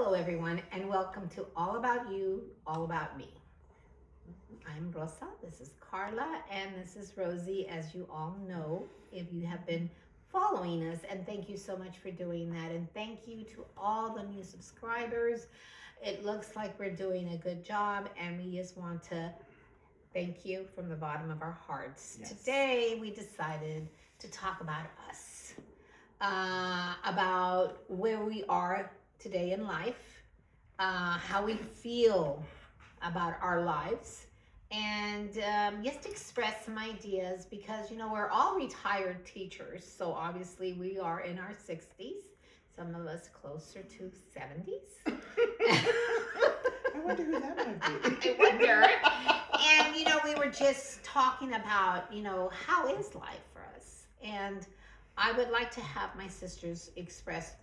Hello, everyone, and welcome to All About You, All About Me. I'm Rosa, this is Carla, and this is Rosie, as you all know, if you have been following us. And thank you so much for doing that. And thank you to all the new subscribers. It looks like we're doing a good job, and we just want to thank you from the bottom of our hearts. Yes. Today, we decided to talk about us, about where we are today in life, how we feel about our lives, and just express some ideas because, we're all retired teachers. So obviously, we are in our 60s, some of us closer to 70s. I wonder who that might be. I wonder. And, we were just talking about, how is life for us? And I would like to have my sisters express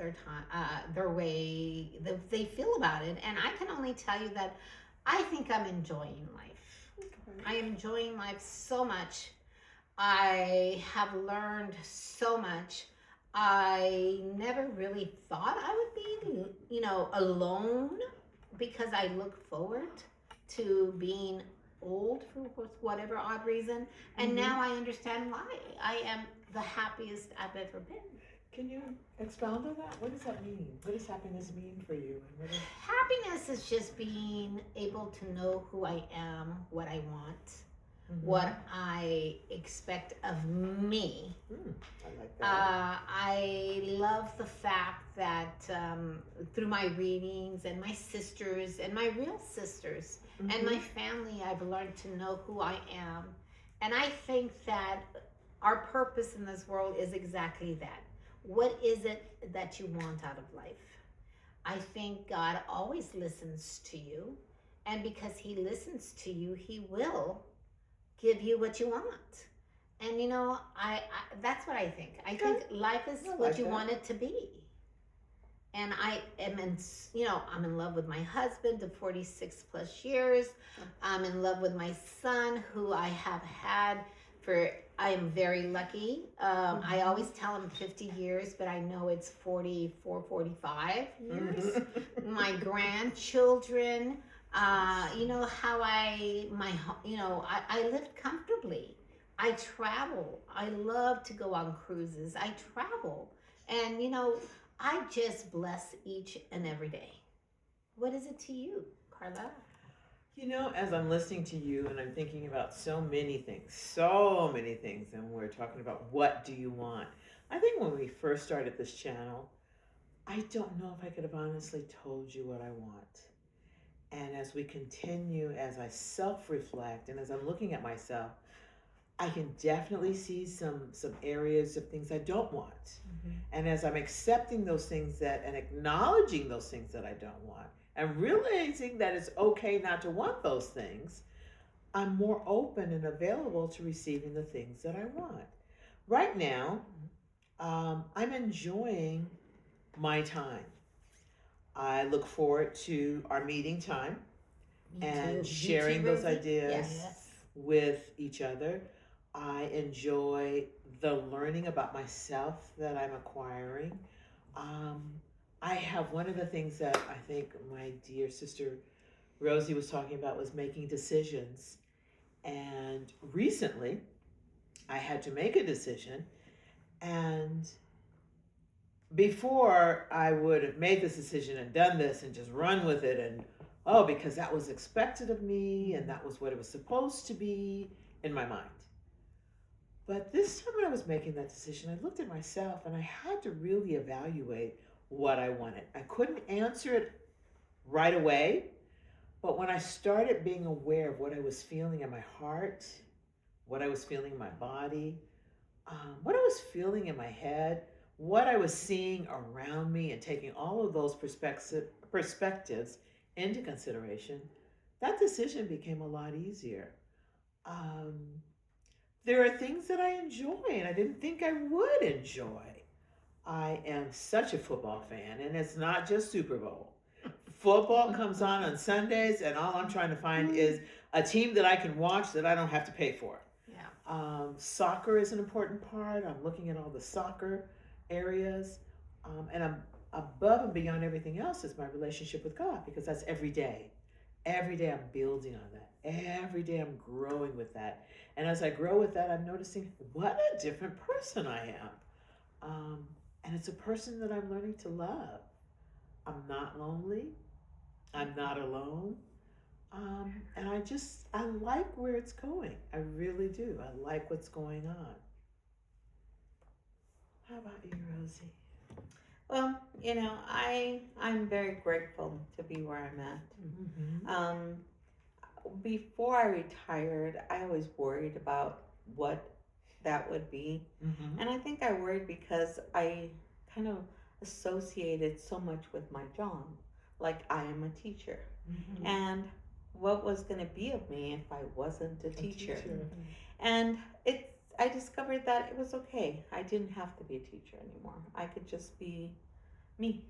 their way that they feel about it. And I can only tell you that I think I'm enjoying life. Okay. I am enjoying life so much. I have learned so much. I never really thought I would be, alone because I look forward to being old for whatever odd reason. And now I understand why. I am the happiest I've ever been. Can you expound on that? What does that mean? What does happiness mean for you? Happiness is just being able to know who I am, what I want, what I expect of me. I like that. I love the fact that through my readings and my sisters and my real sisters and my family, I've learned to know who I am. And I think that our purpose in this world is exactly that. What is it that you want out of life? I think God always listens to you. And because he listens to you, he will give you what you want. And I that's what I think. I think life is what you want it to be. And I am I'm in love with my husband of 46 plus years. I'm in love with my son who I have had I am very lucky. I always tell him 50 years, but I know it's 44, 45 years. My grandchildren, how I lived comfortably. I travel. I love to go on cruises. I travel. And, I just bless each and every day. What is it to you, Carla? As I'm listening to you and I'm thinking about so many things, and we're talking about what do you want? I think when we first started this channel, I don't know if I could have honestly told you what I want. And as we continue, as I self-reflect and as I'm looking at myself, I can definitely see some areas of things I don't want. And as I'm accepting those things and acknowledging those things that I don't want, and realizing that it's okay not to want those things, I'm more open and available to receiving the things that I want. Right now, I'm enjoying my time. I look forward to our meeting time and sharing those ideas with each other. I enjoy the learning about myself that I'm acquiring. I have one of the things that I think my dear sister Rosie was talking about was making decisions. And recently, I had to make a decision. And before I would have made this decision and done this and just run with it because that was expected of me and that was what it was supposed to be in my mind. But this time when I was making that decision, I looked at myself and I had to really evaluate what I wanted. I couldn't answer it right away, but when I started being aware of what I was feeling in my heart, what I was feeling in my body, what I was feeling in my head, what I was seeing around me, and taking all of those perspectives into consideration, that decision became a lot easier. There are things that I enjoy and I didn't think I would enjoy. I am such a football fan, and it's not just Super Bowl. Football comes on Sundays, and all I'm trying to find is a team that I can watch that I don't have to pay for. Soccer is an important part. I'm looking at all the soccer areas, and I'm above and beyond everything else is my relationship with God, because that's every day. Every day I'm building on that. Every day I'm growing with that. And as I grow with that, I'm noticing what a different person I am. And it's a person that I'm learning to love. I'm not lonely. I'm not alone. And I like where it's going. I really do. I like what's going on. How about you, Rosie? Well, I'm very grateful to be where I'm at. Mm-hmm. Before I retired, I always worried about what that would be. Mm-hmm. And I think I worried because I kind of associated so much with my job. Like, I am a teacher. Mm-hmm. And what was going to be of me if I wasn't a teacher? And I discovered that it was okay. I didn't have to be a teacher anymore. I could just be me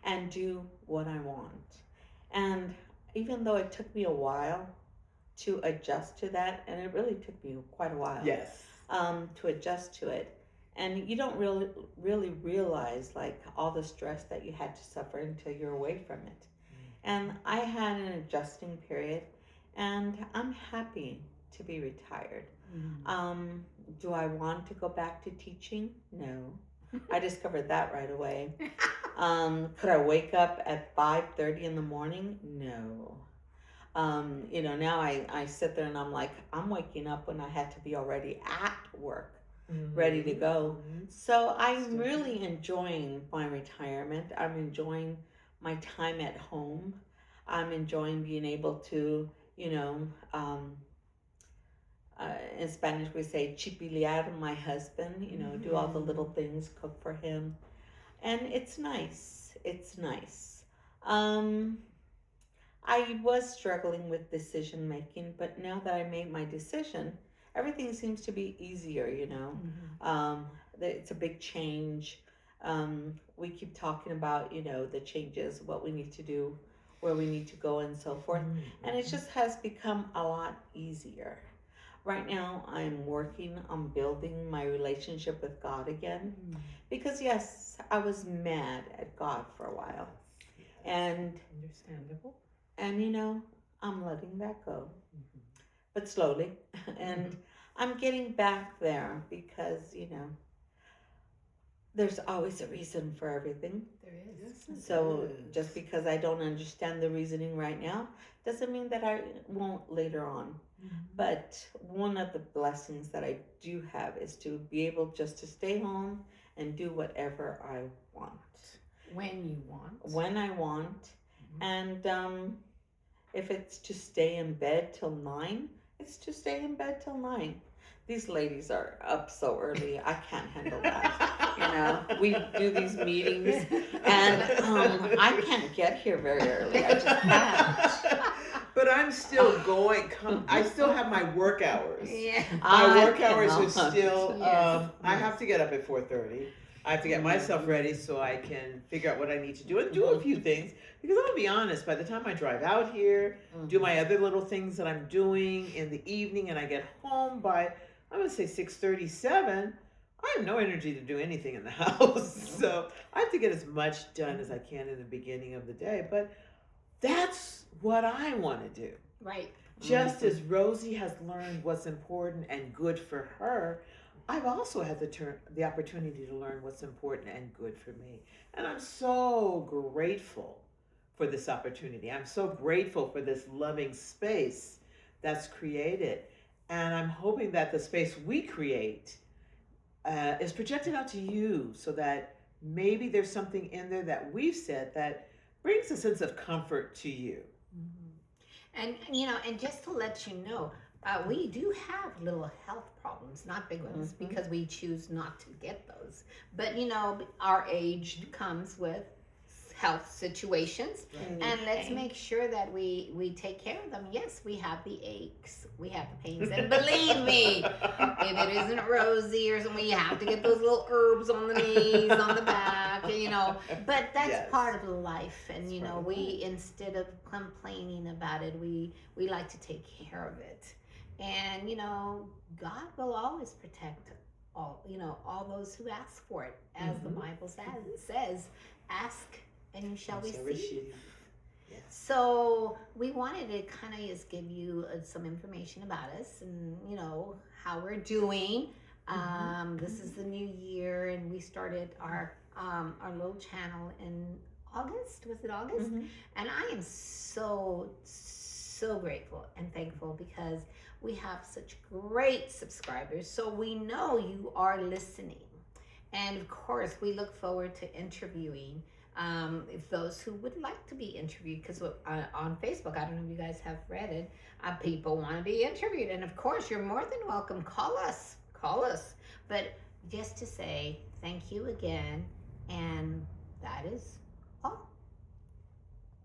and do what I want. And even though it took me a while to adjust to that, and it really took me quite a while, Yes, to adjust to it, and you don't really realize like all the stress that you had to suffer until you're away from it. And I had an adjusting period, and I'm happy to be retired. Do I want to go back to teaching? No. I discovered that right away. Could I wake up at 5:30 in the morning? No. Now I sit there and I'm like, I'm waking up when I had to be already at work, ready to go. So I'm really enjoying my retirement. I'm enjoying my time at home. I'm enjoying being able to, in Spanish we say chipilear my husband, do all the little things, cook for him. And it's nice. It's nice. I was struggling with decision making, but now that I made my decision, everything seems to be easier, It's a big change. We keep talking about, the changes, what we need to do, where we need to go, and so forth. And it just has become a lot easier. Right now, I'm working on building my relationship with God again. Because, yes, I was mad at God for a while. And understandable. And I'm letting that go. But slowly. And I'm getting back there because, there's always a reason for everything. There is. So just because I don't understand the reasoning right now doesn't mean that I won't later on. But one of the blessings that I do have is to be able just to stay home and do whatever I want. When you want. When I want. And if it's to stay in bed till 9, it's to stay in bed till 9. These ladies are up so early. I can't handle that. We do these meetings, and I can't get here very early. I just can't. But I'm still going. I still have my work hours. Yeah. My work hours are still. Yes. I have to get up at 4:30. I have to get myself ready so I can figure out what I need to do and do a few things. Because I'm gonna be honest, by the time I drive out here, do my other little things that I'm doing in the evening, and I get home by, I'm gonna say 6:37, I have no energy to do anything in the house. So I have to get as much done as I can in the beginning of the day. But that's what I want to do. Right. Just as Rosie has learned what's important and good for her, I've also had the opportunity to learn what's important and good for me. And I'm so grateful for this opportunity. I'm so grateful for this loving space that's created. And I'm hoping that the space we create is projected out to you, so that maybe there's something in there that we've said that brings a sense of comfort to you. And and just to let you know, we do have little health problems, not big ones, because we choose not to get those. But our age comes with health situations, and let's make sure that we take care of them. Yes, we have the aches, we have the pains, and believe me, if it isn't rosy or something, you have to get those little herbs on the knees, on the back, but that's part of life. And we, instead of complaining about it, we like to take care of it. And God will always protect all those who ask for it, as the Bible says. ask and you shall And receive. Yes. So we wanted to kind of just give you some information about us and how we're doing. This is the new year, and we started our little channel in August. Was it August? And I am so grateful and thankful because we have such great subscribers. So we know you are listening, and of course we look forward to interviewing if those who would like to be interviewed, because on Facebook, I don't know if you guys have read it, people want to be interviewed, and of course you're more than welcome. Call us, but just to say thank you again, and that is